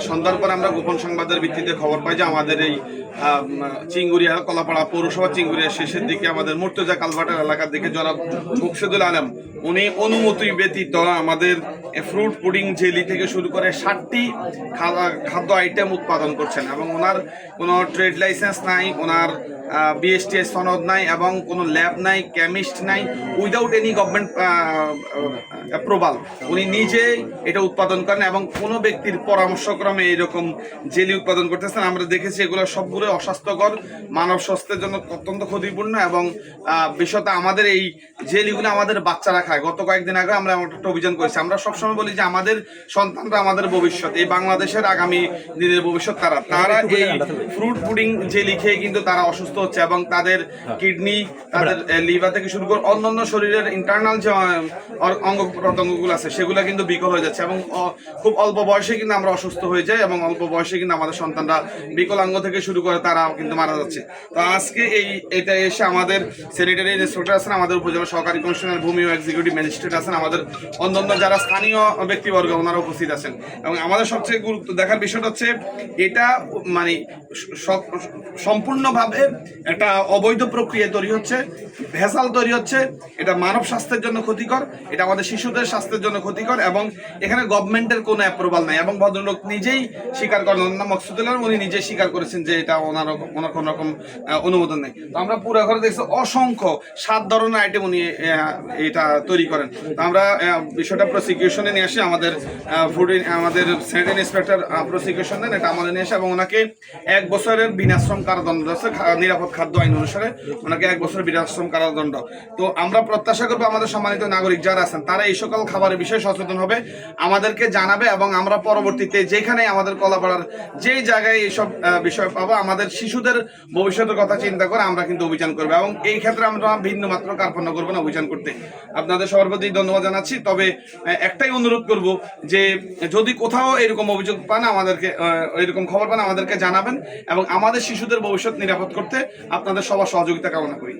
সন্ধ্যার পর আমরা গোপন সংবাদের ভিত্তিতে খবর পাই যে আমাদের এই চিঙ্গুরিয়া কলাপাড়া পৌরসভা চিঙ্গুরিয়া শেষের দিকে আমাদের মুর্তজা কালভার্টের এলাকার দিকে জনাব মুকসিদুল আলম উনি অনুমতি ব্যতীত আমাদের ফ্রুট পুডিং জেলি থেকে শুরু করে 60টি খাদ্য আইটেম উৎপাদন করছেন এবং ওনার কোনো ট্রেড লাইসেন্স নাই, ওনার বিএসটিএস সনদ নাই এবং কোনো ল্যাব নাই, কেমিস্ট নাই, উইদাউট এনি গভর্নমেন্ট অ্যাপ্রুভাল উনি নিজেই এটা উৎপাদন করেন এবং কোনো ব্যক্তির পরামর্শক্রমে এইরকম জেলি উৎপাদন করতেছেন। আমরা দেখেছি এগুলো সবগুলো অস্বাস্থ্যকর, মানব স্বাস্থ্যের জন্য অত্যন্ত ক্ষতিপূর্ণ এবং বিষয়ত আমাদের এই জেলিগুলো আমাদের বাচ্চারা খায়। গত কয়েকদিন আগে আমরা একটা অভিযান করেছি। আমরা সবসময় বলি যে আমাদের সন্তানরা আমাদের ভবিষ্যৎ, এই বাংলাদেশের আগামী দিনের ভবিষ্যৎ। তারা এই ফ্রুট পুডিং জেলি খেয়ে কিন্তু তারা অসুস্থ হচ্ছে এবং তাদের কিডনি, তাদের লিভার থেকে শুরু করে অন্যান্য শরীরের ইন্টারনাল যে অঙ্গ প্রত্যঙ্গগুলো আছে সেগুলো কিন্তু বিকল হয়ে যাচ্ছে এবং খুব অল্প বয়সে কিন্তু আমরা অসুস্থ হয়ে যাই এবং অল্প বয়সে কিন্তু আমাদের সন্তানরা বিকলাঙ্গ থেকে শুরু করে তারা কিন্তু মারা যাচ্ছে। তো আজকে এটা এসে আমাদের স্যানিটারি ইন্সপেক্টর আছেন, আমাদের উপজেলা সহকারী কমিশনার, ভূমি ও এক্সিকিউটিভ ম্যাজিস্ট্রেট আছেন, আমাদের অন্যান্য যারা স্থানীয় ব্যক্তিবর্গ ওনারা উপস্থিত আছেন এবং আমাদের সবচেয়ে গুরুত্ব দেখার বিষয়টা হচ্ছে এটা মানে সম্পূর্ণভাবে একটা অবৈধ প্রক্রিয়া তৈরি হচ্ছে, ভেজাল তৈরি হচ্ছে। এটা মানব স্বাস্থ্যের জন্য ক্ষতিকর, এটা আমাদের শিশুদের স্বাস্থ্যের জন্য ক্ষতিকর এবং এখানে গভর্নমেন্টের কোনো অ্যাপ্রুভাল নাই এবং ভদ্রলোক নিজেই স্বীকার করেন, মকসুদুল্লাহ উনি নিজেই স্বীকার করেছেন যে এটা ওনার কোনো রকম অনুমোদন নেই। তো আমরা পুরো ঘরে দেখছি অসংখ্য 7 ধরনের আইটেম উনি এটা তৈরি করেন। তো আমরা বিষয়টা প্রসিকিউশনে নিয়ে আসি, আমাদের আমাদের স্যানিটারি ইন্সপেক্টর প্রসিকিউশন দেন, এটা আমাদের নিয়ে আসে এবং ওনাকে 1 বছরের বিনাশ্রম কারাদণ্ড আছে নিরাপদ খাদ্য আইন অনুসারে, ওনাকে 1 বছরের বিনাশ্রম কারাদণ্ড। তো আমরা প্রত্যাশা করবো আমাদের সম্মানিত নাগরিক যারা আছেন তারা এই সকল খাবারের বিষয়ে সচেতন হবে, আমাদেরকে জানাবে এবং আমরা পরবর্তীতে যেখানে আমাদের কলাপাড়ার যেই জায়গায় এইসব বিষয় পাবো আমাদের শিশুদের ভবিষ্যতের কথা চিন্তা করে আমরা কিন্তু অভিযান করবো এবং এই ক্ষেত্রে আমরা ভিন্ন মাত্র কার্পণ্য করবো না অভিযান করতে। আপনাদের সবার প্রতি ধন্যবাদ জানাচ্ছি। তবে একটাই অনুরোধ করব যে যদি কোথাও এরকম অভিযোগ পান আমাদেরকে, এরকম খবর পান আমাদেরকে জানাবেন এবং আমাদের শিশুদের ভবিষ্যৎ নিরাপদ করতে আপনাদের সবার সহযোগিতা কামনা করি।